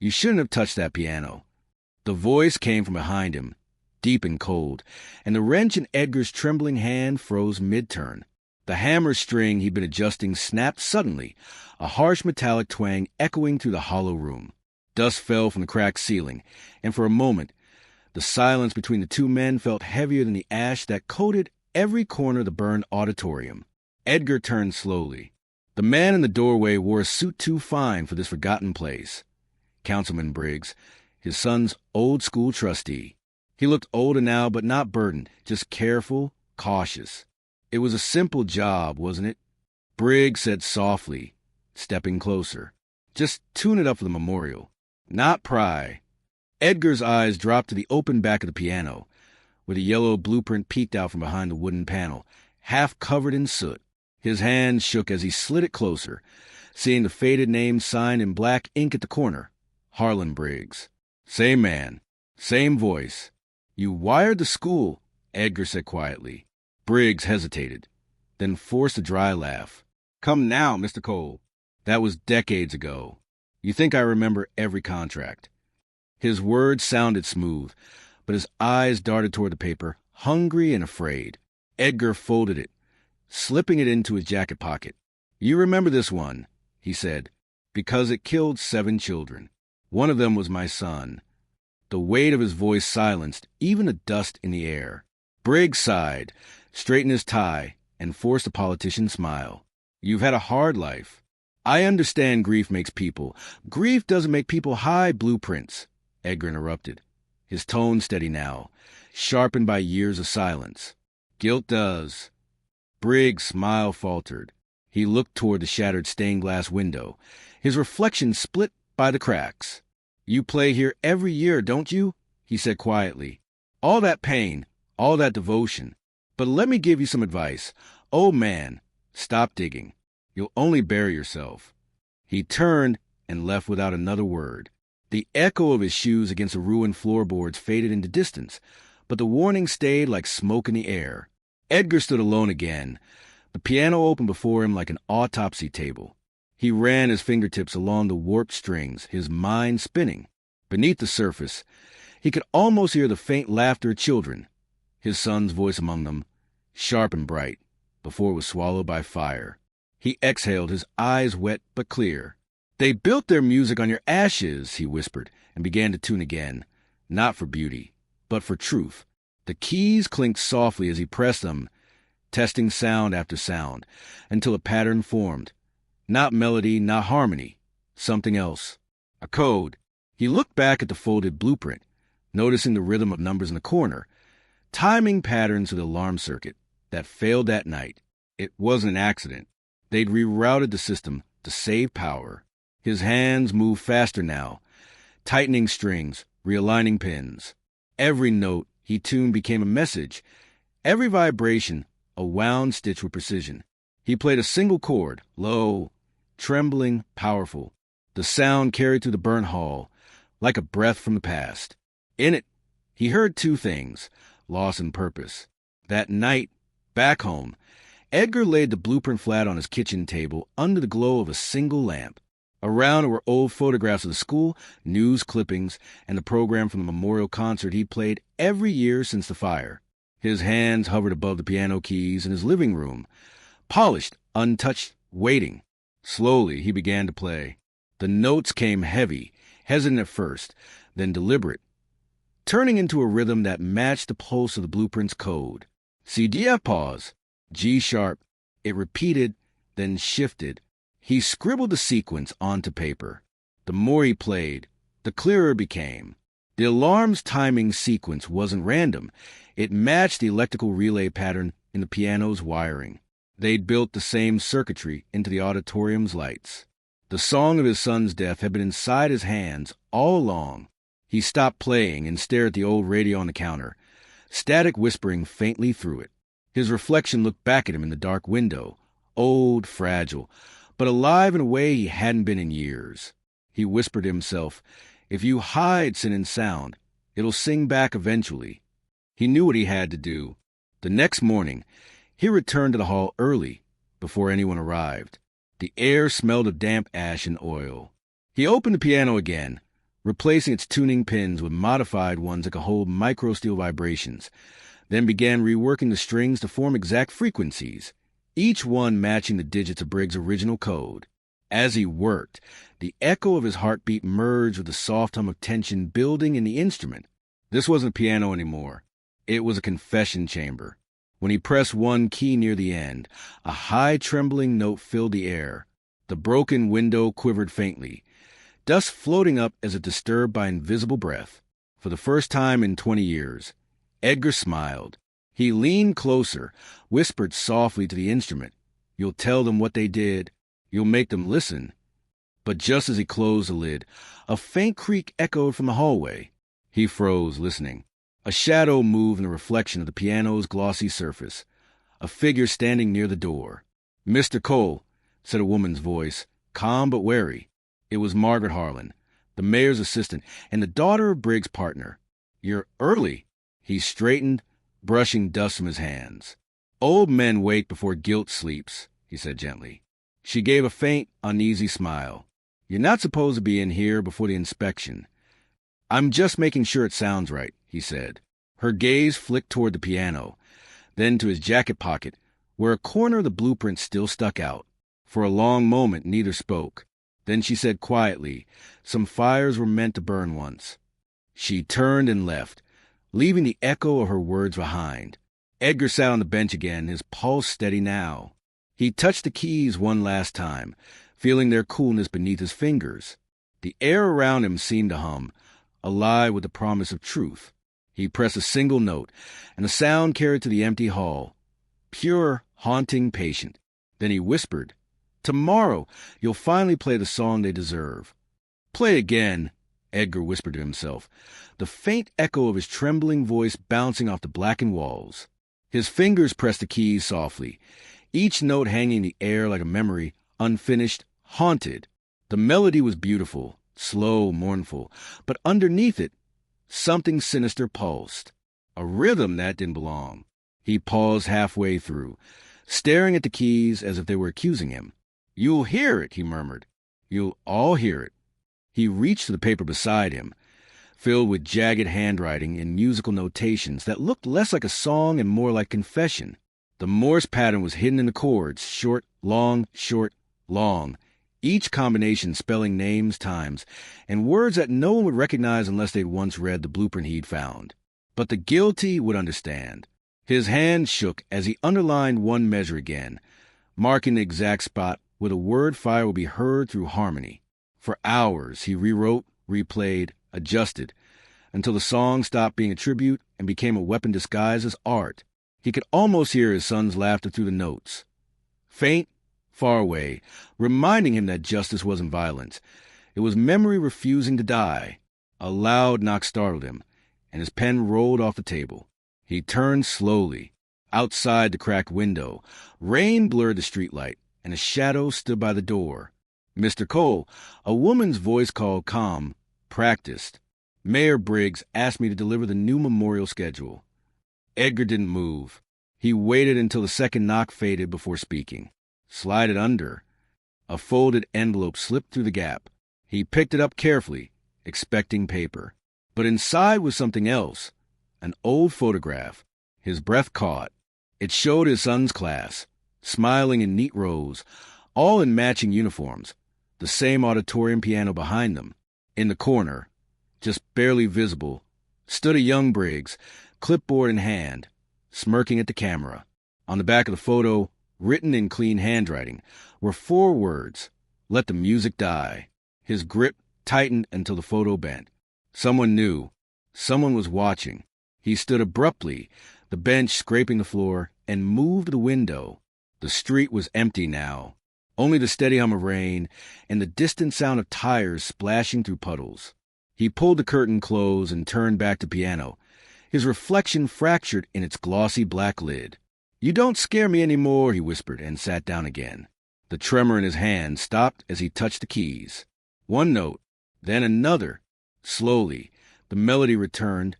You shouldn't have touched that piano. The voice came from behind him, deep and cold, and the wrench in Edgar's trembling hand froze mid-turn. The hammer string he'd been adjusting snapped suddenly, a harsh metallic twang echoing through the hollow room. Dust fell from the cracked ceiling, and for a moment, the silence between the two men felt heavier than the ash that coated every corner of the burned auditorium. Edgar turned slowly. The man in the doorway wore a suit too fine for this forgotten place. Councilman Briggs, his son's old-school trustee. He looked older now, but not burdened, just careful, cautious. It was a simple job, wasn't it? Briggs said softly, stepping closer. Just tune it up for the memorial. Not pry. Edgar's eyes dropped to the open back of the piano, where the yellow blueprint peeked out from behind the wooden panel, half covered in soot. His hand shook as he slid it closer, seeing the faded name signed in black ink at the corner. Harlan Briggs. Same man. Same voice. You wired the school, Edgar said quietly. Briggs hesitated, then forced a dry laugh. Come now, Mr. Cole. That was decades ago. You think I remember every contract. His words sounded smooth, but his eyes darted toward the paper, hungry and afraid. Edgar folded it, slipping it into his jacket pocket. You remember this one, he said, because it killed 7 children. One of them was my son. The weight of his voice silenced even the dust in the air. Briggs sighed, straightened his tie, and forced a politician's smile. You've had a hard life. I understand grief makes people. Grief doesn't make people high blueprints, Edgar interrupted, his tone steady now, sharpened by years of silence. Guilt does. Briggs' smile faltered. He looked toward the shattered stained-glass window, his reflection split by the cracks. You play here every year, don't you? He said quietly. All that pain, all that devotion. But let me give you some advice. Old man, stop digging. You'll only bury yourself. He turned and left without another word. The echo of his shoes against the ruined floorboards faded into distance, but the warning stayed like smoke in the air. Edgar stood alone again, the piano open before him like an autopsy table. He ran his fingertips along the warped strings, his mind spinning. Beneath the surface, he could almost hear the faint laughter of children, his son's voice among them, sharp and bright, before it was swallowed by fire. He exhaled, his eyes wet but clear. They built their music on your ashes, he whispered, and began to tune again, not for beauty, but for truth. The keys clinked softly as he pressed them, testing sound after sound, until a pattern formed. Not melody, not harmony, something else. A code. He looked back at the folded blueprint, noticing the rhythm of numbers in the corner, timing patterns of the alarm circuit that failed that night. It wasn't an accident. They'd rerouted the system to save power. His hands moved faster now, tightening strings, realigning pins. Every note he tuned became a message, every vibration a wound stitch with precision. He played a single chord, low, trembling, powerful. The sound carried through the burnt hall, like a breath from the past. In it, he heard 2 things, loss and purpose. That night, back home, Edgar laid the blueprint flat on his kitchen table under the glow of a single lamp. Around were old photographs of the school, news clippings, and the program from the memorial concert he'd played every year since the fire. His hands hovered above the piano keys in his living room, polished, untouched, waiting. Slowly, he began to play. The notes came heavy, hesitant at first, then deliberate, turning into a rhythm that matched the pulse of the blueprint's code. C, D, F, pause. G sharp. It repeated, then shifted. He scribbled the sequence onto paper. The more he played, the clearer it became. The alarm's timing sequence wasn't random. It matched the electrical relay pattern in the piano's wiring. They'd built the same circuitry into the auditorium's lights. The song of his son's death had been inside his hands all along. He stopped playing and stared at the old radio on the counter, static whispering faintly through it. His reflection looked back at him in the dark window, old, fragile, but alive in a way he hadn't been in years. He whispered to himself, if you hide sin and sound, it'll sing back eventually. He knew what he had to do. The next morning, he returned to the hall early, before anyone arrived. The air smelled of damp ash and oil. He opened the piano again, replacing its tuning pins with modified ones that could hold microsteel vibrations, then began reworking the strings to form exact frequencies, each one matching the digits of Briggs' original code. As he worked, the echo of his heartbeat merged with the soft hum of tension building in the instrument. This wasn't a piano anymore. It was a confession chamber. When he pressed one key near the end, a high trembling note filled the air. The broken window quivered faintly, dust floating up as if disturbed by invisible breath. For the first time in 20 years, Edgar smiled. He leaned closer, whispered softly to the instrument, "You'll tell them what they did. You'll make them listen." But just as he closed the lid, a faint creak echoed from the hallway. He froze, listening. A shadow moved in the reflection of the piano's glossy surface, a figure standing near the door. "Mr. Cole," said a woman's voice, calm but wary. It was Margaret Harlan, the mayor's assistant, and the daughter of Briggs' partner. "You're early." He straightened, brushing dust from his hands. "Old men wake before guilt sleeps," he said gently. She gave a faint, uneasy smile. "You're not supposed to be in here before the inspection." "I'm just making sure it sounds right," he said. Her gaze flicked toward the piano, then to his jacket pocket, where a corner of the blueprint still stuck out. For a long moment, neither spoke. Then she said quietly, "Some fires were meant to burn once." She turned and left, leaving the echo of her words behind. Edgar sat on the bench again, his pulse steady now. He touched the keys one last time, feeling their coolness beneath his fingers. The air around him seemed to hum, alive with the promise of truth. He pressed a single note, and the sound carried to the empty hall. Pure, haunting, patient. Then he whispered, "Tomorrow you'll finally play the song they deserve." "Play again," Edgar whispered to himself, the faint echo of his trembling voice bouncing off the blackened walls. His fingers pressed the keys softly, each note hanging in the air like a memory, unfinished, haunted. The melody was beautiful, slow, mournful, but underneath it, something sinister pulsed. A rhythm that didn't belong. He paused halfway through, staring at the keys as if they were accusing him. "You'll hear it," he murmured. "You'll all hear it." He reached for the paper beside him, filled with jagged handwriting and musical notations that looked less like a song and more like confession. The Morse pattern was hidden in the chords, short, long, each combination spelling names, times, and words that no one would recognize unless they'd once read the blueprint he'd found. But the guilty would understand. His hand shook as he underlined one measure again, marking the exact spot where the word fire would be heard through harmony. For hours he rewrote, replayed, adjusted, until the song stopped being a tribute and became a weapon disguised as art. He could almost hear his son's laughter through the notes. Faint, far away, reminding him that justice wasn't violence. It was memory refusing to die. A loud knock startled him, and his pen rolled off the table. He turned slowly. Outside the cracked window, rain blurred the streetlight, and a shadow stood by the door. "Mr. Cole," a woman's voice called calm, "practiced. Mayor Briggs asked me to deliver the new memorial schedule." Edgar didn't move. He waited until the second knock faded before speaking. "Slide it under." A folded envelope slipped through the gap. He picked it up carefully, expecting paper. But inside was something else, an old photograph. His breath caught. It showed his son's class, smiling in neat rows, all in matching uniforms, the same auditorium piano behind them. In the corner, just barely visible, stood a young Briggs, clipboard in hand, smirking at the camera. On the back of the photo, written in clean handwriting, were 4 words, "Let the music die." His grip tightened until the photo bent. Someone knew. Someone was watching. He stood abruptly, the bench scraping the floor, and moved to the window. The street was empty now. Only the steady hum of rain and the distant sound of tires splashing through puddles. He pulled the curtain close and turned back to piano, his reflection fractured in its glossy black lid. "You don't scare me any more," he whispered, and sat down again. The tremor in his hand stopped as he touched the keys. One note, then another. Slowly, the melody returned,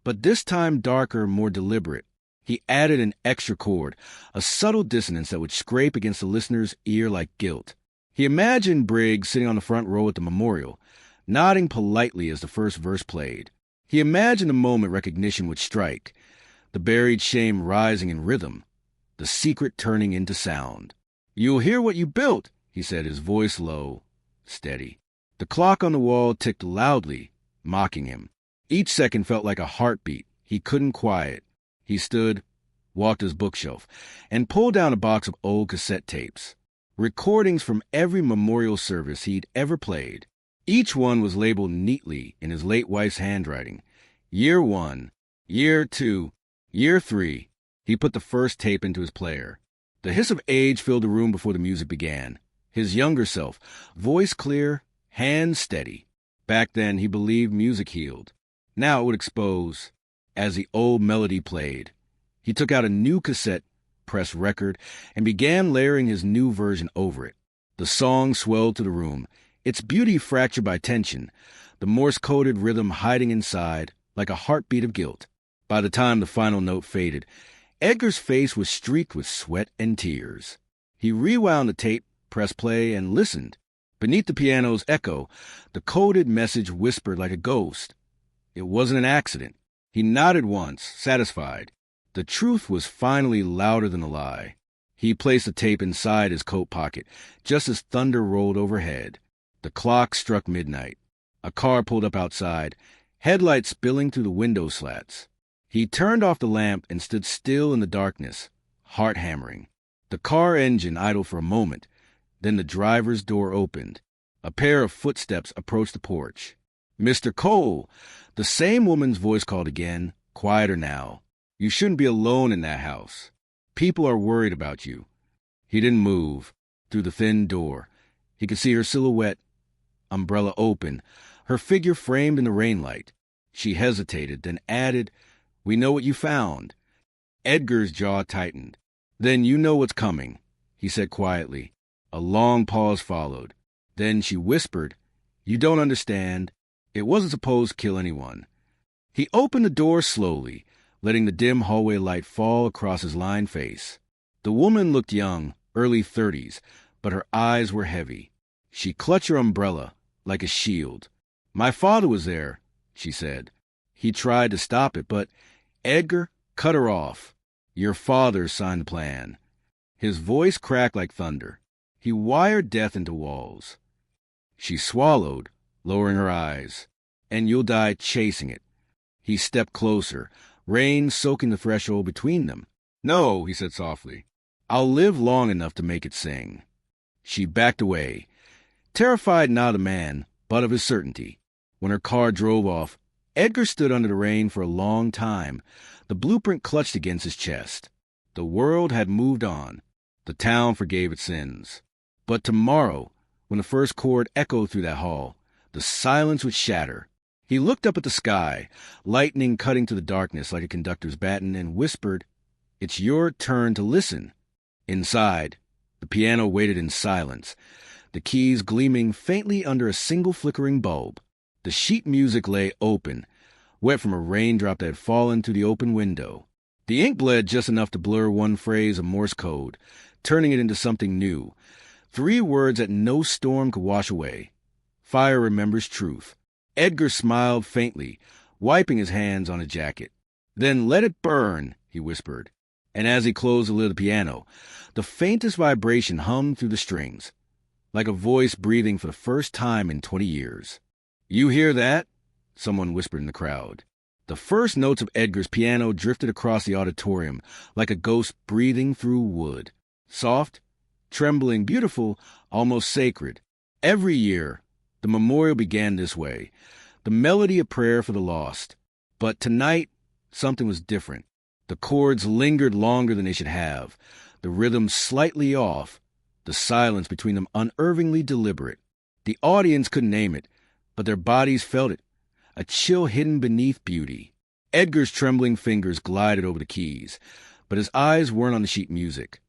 but this time darker, more deliberate. He added an extra chord, a subtle dissonance that would scrape against the listener's ear like guilt. He imagined Briggs sitting on the front row at the memorial, nodding politely as the first verse played. He imagined the moment recognition would strike, the buried shame rising in rhythm, the secret turning into sound. "You'll hear what you built," he said, his voice low, steady. The clock on the wall ticked loudly, mocking him. Each second felt like a heartbeat he couldn't quiet. He stood, walked to his bookshelf, and pulled down a box of old cassette tapes. Recordings from every memorial service he'd ever played. Each one was labeled neatly in his late wife's handwriting. Year 1, Year 2, Year 3. He put the first tape into his player. The hiss of age filled the room before the music began. His younger self, voice clear, hands steady. Back then, he believed music healed. Now it would expose. As the old melody played, he took out a new cassette, pressed record, and began layering his new version over it. The song swelled to the room, its beauty fractured by tension, the Morse-coded rhythm hiding inside like a heartbeat of guilt. By the time the final note faded, Edgar's face was streaked with sweat and tears. He rewound the tape, pressed play, and listened. Beneath the piano's echo, the coded message whispered like a ghost. It wasn't an accident. He nodded once, satisfied. The truth was finally louder than the lie. He placed the tape inside his coat pocket, just as thunder rolled overhead. The clock struck midnight. A car pulled up outside, headlights spilling through the window slats. He turned off the lamp and stood still in the darkness, heart hammering. The car engine idled for a moment. Then the driver's door opened. A pair of footsteps approached the porch. "Mr. Cole!" The same woman's voice called again, quieter now. "You shouldn't be alone in that house. People are worried about you." He didn't move. Through the thin door, he could see her silhouette, umbrella open, her figure framed in the rainlight. She hesitated, then added, "We know what you found." Edgar's jaw tightened. "Then you know what's coming," he said quietly. A long pause followed. Then she whispered, "You don't understand. It wasn't supposed to kill anyone." He opened the door slowly, letting the dim hallway light fall across his lined face. The woman looked young, early 30s, but her eyes were heavy. She clutched her umbrella like a shield. "My father was there," she said. He tried to stop it, but Edgar cut her off. "Your father signed the plan." His voice cracked like thunder. He wired death into walls. She swallowed, lowering her eyes. "And you'll die chasing it." He stepped closer, rain soaking the threshold between them. "No," he said softly. "I'll live long enough to make it sing." She backed away, terrified not of the man, but of his certainty. When her car drove off, Edgar stood under the rain for a long time, the blueprint clutched against his chest. The world had moved on. The town forgave its sins. But tomorrow, when the first chord echoed through that hall, the silence would shatter. He looked up at the sky, lightning cutting through the darkness like a conductor's baton, and whispered, "It's your turn to listen." Inside, the piano waited in silence, the keys gleaming faintly under a single flickering bulb. The sheet music lay open, wet from a raindrop that had fallen through the open window. The ink bled just enough to blur one phrase of Morse code, turning it into something new. 3 words that no storm could wash away. Fire remembers truth. Edgar smiled faintly, wiping his hands on his jacket. "Then let it burn," he whispered. And as he closed the lid of the piano, the faintest vibration hummed through the strings, like a voice breathing for the first time in 20 years. "You hear that?" someone whispered in the crowd. The first notes of Edgar's piano drifted across the auditorium like a ghost breathing through wood. Soft, trembling, beautiful, almost sacred. Every year, the memorial began this way, the melody of prayer for the lost. But tonight, something was different. The chords lingered longer than they should have, the rhythm slightly off, the silence between them unervingly deliberate. The audience couldn't name it, but their bodies felt it, a chill hidden beneath beauty. Edgar's trembling fingers glided over the keys, but his eyes weren't on the sheet music.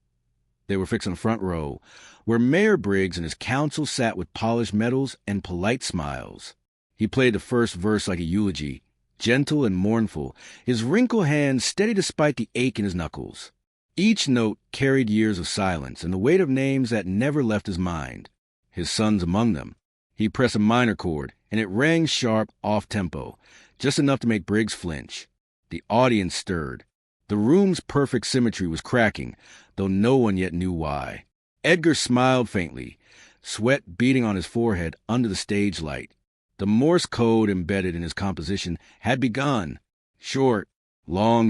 They were fixed on the front row, where Mayor Briggs and his council sat with polished medals and polite smiles. He played the first verse like a eulogy, gentle and mournful, his wrinkled hands steady despite the ache in his knuckles. Each note carried years of silence and the weight of names that never left his mind, his sons among them. He pressed a minor chord, and it rang sharp, off-tempo, just enough to make Briggs flinch. The audience stirred. The room's perfect symmetry was cracking, though no one yet knew why. Edgar smiled faintly, sweat beading on his forehead under the stage light. The Morse code embedded in his composition had begun. Short, long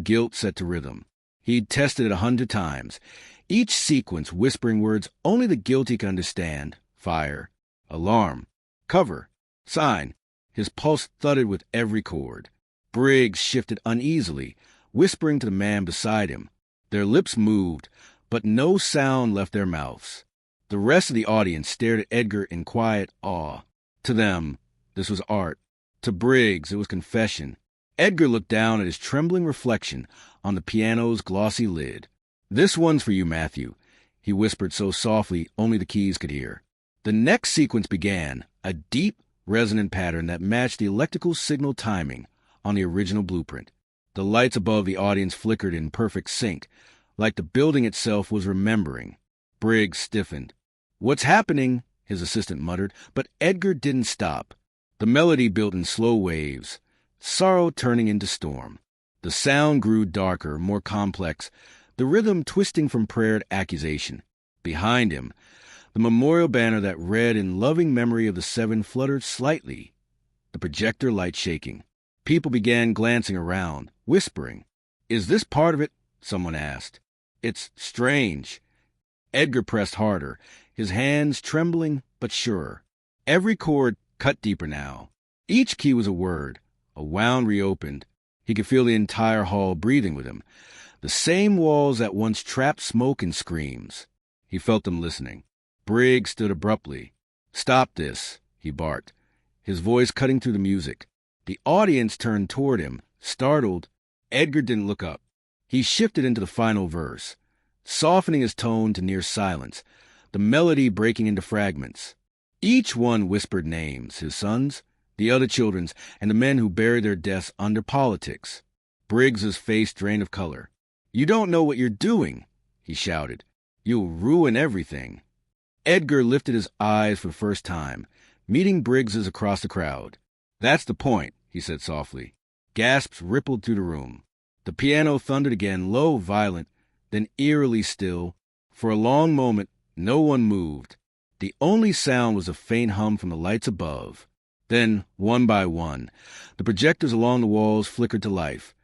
gilt set to rhythm. He'd tested it 100 times, each sequence whispering words only the guilty could understand. Fire, alarm, cover, sign. His pulse thudded with every chord. Briggs shifted uneasily, whispering to the man beside him. Their lips moved, but no sound left their mouths. The rest of the audience stared at Edgar in quiet awe. To them, this was art. To Briggs, it was confession. Edgar looked down at his trembling reflection on the piano's glossy lid. "This one's for you, Matthew," he whispered so softly only the keys could hear. The next sequence began, a deep, resonant pattern that matched the electrical signal timing on the original blueprint. The lights above the audience flickered in perfect sync, like the building itself was remembering. Briggs stiffened. "What's happening?" his assistant muttered, but Edgar didn't stop. The melody built in slow waves, sorrow turning into storm. The sound grew darker, more complex, the rhythm twisting from prayer to accusation. Behind him, the memorial banner that read in loving memory of the seven fluttered slightly, the projector light shaking. People began glancing around, whispering. "Is this part of it?" someone asked. "It's strange." Edgar pressed harder, his hands trembling but sure. Every chord cut deeper now. Each key was a word, a wound reopened. He could feel the entire hall breathing with him, the same walls that once trapped smoke and screams. He felt them listening. Briggs stood abruptly. "Stop this," he barked, his voice cutting through the music. The audience turned toward him, startled. Edgar didn't look up. He shifted into the final verse, softening his tone to near silence, the melody breaking into fragments. Each one whispered names, his sons, the other children's, and the men who buried their deaths under politics. Briggs's face drained of color. "You don't know what you're doing," he shouted. "You'll ruin everything." Edgar lifted his eyes for the first time, meeting Briggs's across the crowd. "That's the point," he said softly. Gasps rippled through the room. The piano thundered again, low, violent, then eerily still. For a long moment, no one moved. The only sound was a faint hum from the lights above. Then, one by one, the projectors along the walls flickered to life,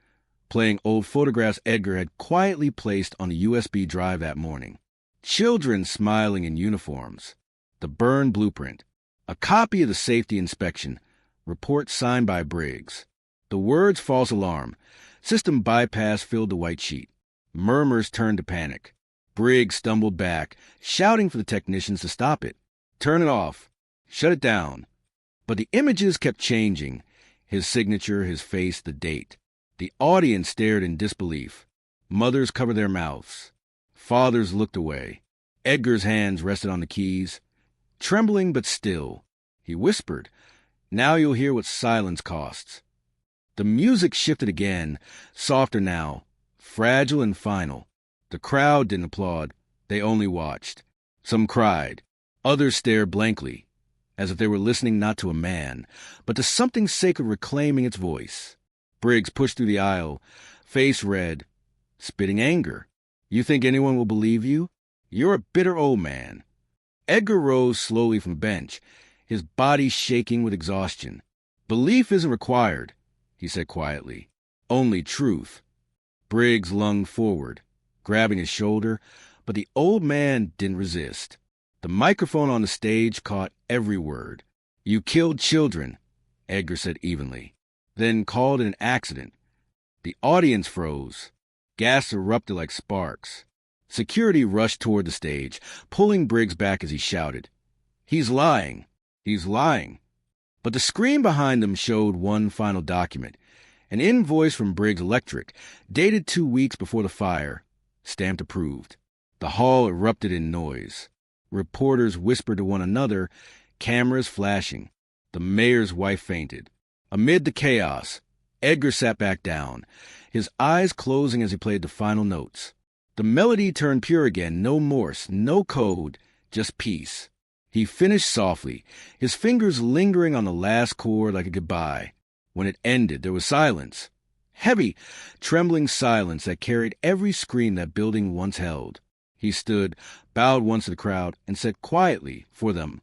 playing old photographs Edgar had quietly placed on the USB drive that morning. Children smiling in uniforms. The burned blueprint. A copy of the safety inspection. Report signed by Briggs. The words "false alarm." System bypass filled the white sheet. Murmurs turned to panic. Briggs stumbled back, shouting for the technicians to stop it. "Turn it off. Shut it down." But the images kept changing. His signature, his face, the date. The audience stared in disbelief. Mothers covered their mouths. Fathers looked away. Edgar's hands rested on the keys. Trembling but still, he whispered, "Now you'll hear what silence costs." The music shifted again, softer now, fragile and final. The crowd didn't applaud. They only watched. Some cried. Others stared blankly, as if they were listening not to a man, but to something sacred reclaiming its voice. Briggs pushed through the aisle, face red, spitting anger. "You think anyone will believe you? You're a bitter old man." Edgar rose slowly from the bench, his body shaking with exhaustion. "Belief isn't required," he said quietly. "Only truth." Briggs lunged forward, grabbing his shoulder, but the old man didn't resist. The microphone on the stage caught every word. "You killed children," Edgar said evenly, then called it an accident. The audience froze. Gas erupted like sparks. Security rushed toward the stage, pulling Briggs back as he shouted, "He's lying! He's lying!" But the screen behind them showed one final document, an invoice from Briggs Electric, dated 2 weeks before the fire, stamped approved. The hall erupted in noise. Reporters whispered to one another, cameras flashing. The mayor's wife fainted. Amid the chaos, Edgar sat back down, his eyes closing as he played the final notes. The melody turned pure again, no Morse, no code, just peace. He finished softly, his fingers lingering on the last chord like a goodbye. When it ended, there was silence. Heavy, trembling silence that carried every scream that building once held. He stood, bowed once to the crowd, and said quietly, for them.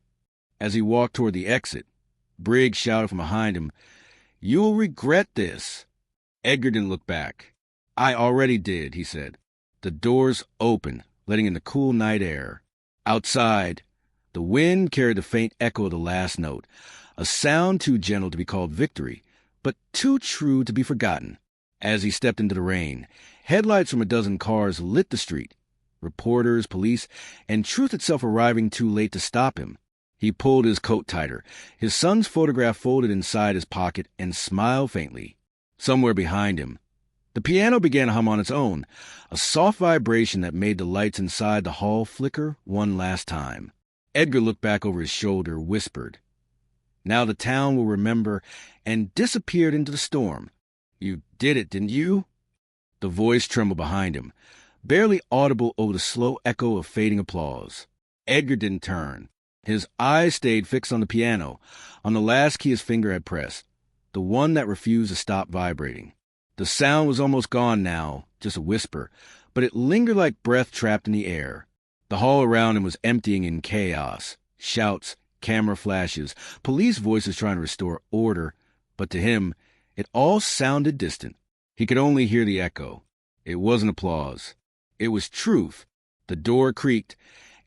As he walked toward the exit, Briggs shouted from behind him, "You'll regret this." Edgar didn't look back. "I already did," he said. The doors opened, letting in the cool night air. Outside, the wind carried the faint echo of the last note, a sound too gentle to be called victory, but too true to be forgotten. As he stepped into the rain, headlights from a dozen cars lit the street, reporters, police, and truth itself arriving too late to stop him. He pulled his coat tighter, his son's photograph folded inside his pocket, and smiled faintly. Somewhere behind him, the piano began to hum on its own, a soft vibration that made the lights inside the hall flicker one last time. Edgar looked back over his shoulder, whispered, "Now the town will remember," and disappeared into the storm. "You did it, didn't you?" The voice trembled behind him, barely audible over the slow echo of fading applause. Edgar didn't turn. His eyes stayed fixed on the piano, on the last key his finger had pressed, the one that refused to stop vibrating. The sound was almost gone now, just a whisper, but it lingered like breath trapped in the air. The hall around him was emptying in chaos. Shouts, camera flashes, police voices trying to restore order, but to him, it all sounded distant. He could only hear the echo. It wasn't applause. It was truth. The door creaked,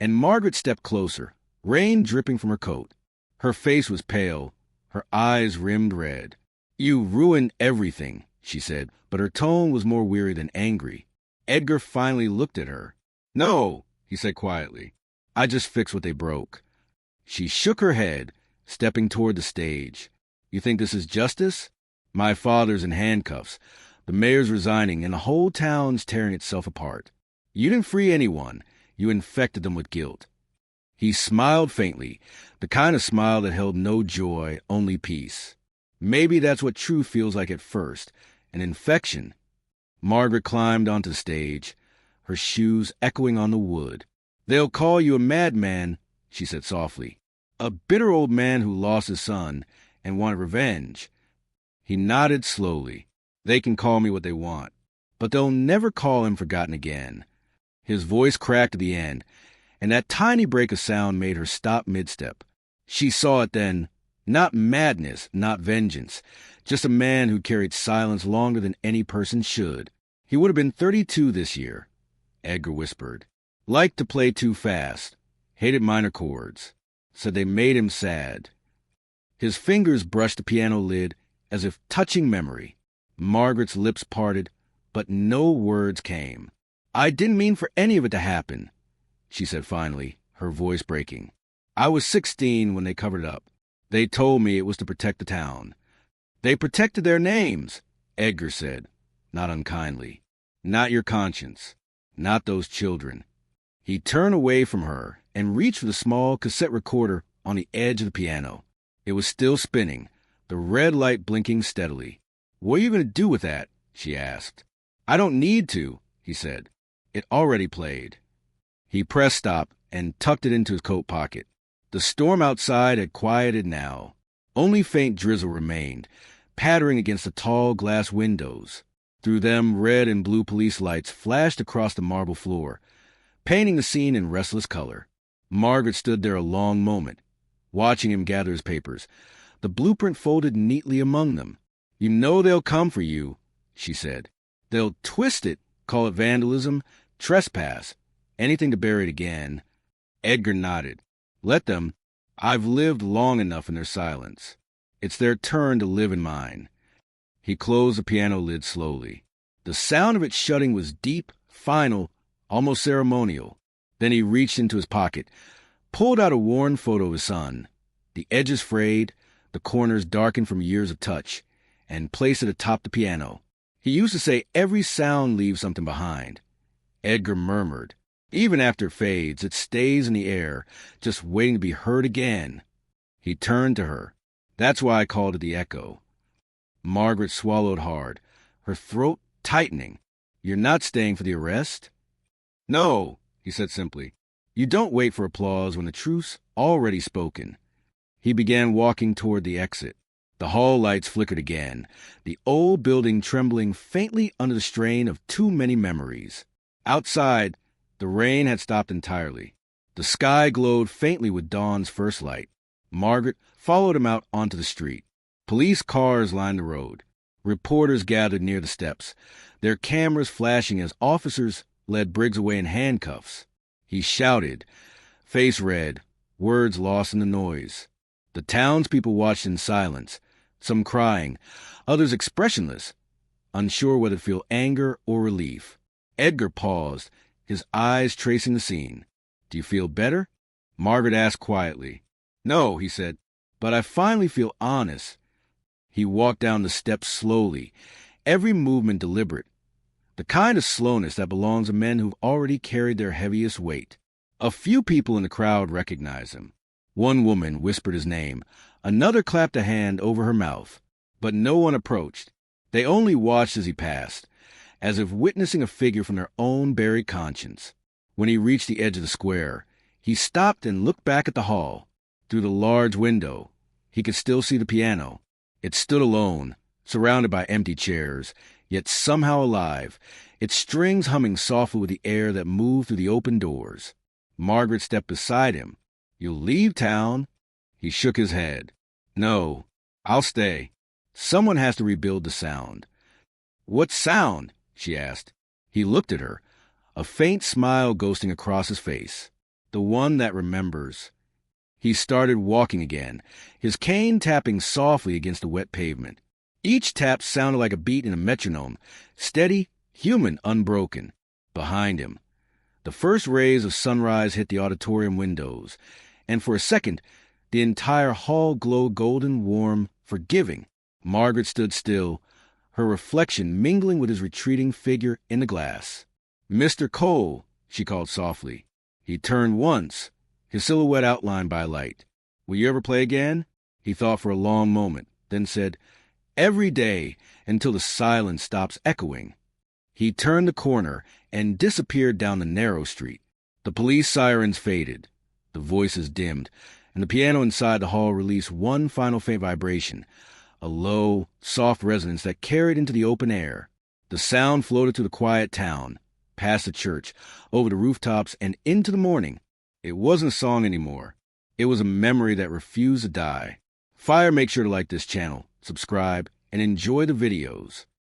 and Margaret stepped closer, rain dripping from her coat. Her face was pale, her eyes rimmed red. "You ruined everything," she said, but her tone was more weary than angry. Edgar finally looked at her. "No," he said quietly. "I just fixed what they broke." She shook her head, stepping toward the stage. "You think this is justice? My father's in handcuffs, the mayor's resigning, and the whole town's tearing itself apart. You didn't free anyone. You infected them with guilt." He smiled faintly, the kind of smile that held no joy, only peace. Maybe that's what truth feels like at first, an infection. Margaret climbed onto the stage, her shoes echoing on the wood. "They'll call you a madman," she said softly. "A bitter old man who lost his son and wanted revenge." He nodded slowly. "They can call me what they want, but they'll never call him forgotten again." His voice cracked at the end, and that tiny break of sound made her stop mid-step. She saw it then. Not madness, not vengeance, just a man who carried silence longer than any person should. He would have been 32 this year, Edgar whispered. Liked to play too fast, hated minor chords, said they made him sad. His fingers brushed the piano lid as if touching memory. Margaret's lips parted, but no words came. "I didn't mean for any of it to happen," she said finally, her voice breaking. "I was 16 when they covered it up. They told me it was to protect the town." "They protected their names," Edgar said, not unkindly. "Not your conscience. Not those children." He turned away from her and reached for the small cassette recorder on the edge of the piano. It was still spinning, the red light blinking steadily. "What are you going to do with that?" she asked. "I don't need to," he said. "It already played." He pressed stop and tucked it into his coat pocket. The storm outside had quieted now. Only faint drizzle remained, pattering against the tall glass windows. Through them, red and blue police lights flashed across the marble floor, painting the scene in restless color. Margaret stood there a long moment, watching him gather his papers, the blueprint folded neatly among them. "You know they'll come for you," she said. "They'll twist it, call it vandalism, trespass, anything to bury it again." Edgar nodded. "Let them. I've lived long enough in their silence. It's their turn to live in mine." He closed the piano lid slowly. The sound of it shutting was deep, final, almost ceremonial. Then he reached into his pocket, pulled out a worn photo of his son, the edges frayed, the corners darkened from years of touch, and placed it atop the piano. He used to say every sound leaves something behind. Edgar murmured, "Even after it fades, it stays in the air, just waiting to be heard again." He turned to her. "That's why I called it the echo." Margaret swallowed hard, her throat tightening. "You're not staying for the arrest?" "No," he said simply. You don't wait for applause when the truth's already spoken. He began walking toward the exit. The hall lights flickered again, the old building trembling faintly under the strain of too many memories. Outside, the rain had stopped entirely. The sky glowed faintly with dawn's first light. Margaret followed him out onto the street. Police cars lined the road. Reporters gathered near the steps, their cameras flashing as officers led Briggs away in handcuffs. He shouted, face red, words lost in the noise. The townspeople watched in silence, some crying, others expressionless, unsure whether to feel anger or relief. Edgar paused, his eyes tracing the scene. "Do you feel better?" Margaret asked quietly. "No," he said, "but I finally feel honest." He walked down the steps slowly, every movement deliberate, the kind of slowness that belongs to men who've already carried their heaviest weight. A few people in the crowd recognized him. One woman whispered his name. Another clapped a hand over her mouth. But no one approached. They only watched as he passed, as if witnessing a figure from their own buried conscience. When he reached the edge of the square, he stopped and looked back at the hall. Through the large window, he could still see the piano. It stood alone, surrounded by empty chairs, yet somehow alive, its strings humming softly with the air that moved through the open doors. Margaret stepped beside him. "You'll leave town?" He shook his head. "No, I'll stay. Someone has to rebuild the sound." "What sound?" she asked. He looked at her, a faint smile ghosting across his face. "The one that remembers." He started walking again, his cane tapping softly against the wet pavement. Each tap sounded like a beat in a metronome, steady, human, unbroken. Behind him, the first rays of sunrise hit the auditorium windows, and for a second, the entire hall glowed golden, warm, forgiving. Margaret stood still, her reflection mingling with his retreating figure in the glass. "Mr. Cole," she called softly. He turned once, his silhouette outlined by light. "Will you ever play again?" He thought for a long moment, then said, "Every day, until the silence stops echoing." He turned the corner and disappeared down the narrow street. The police sirens faded, the voices dimmed, and the piano inside the hall released one final faint vibration, a low, soft resonance that carried into the open air. The sound floated through the quiet town, past the church, over the rooftops, and into the morning. It wasn't a song anymore. It was a memory that refused to die. Fire, make sure to like this channel, subscribe, and enjoy the videos.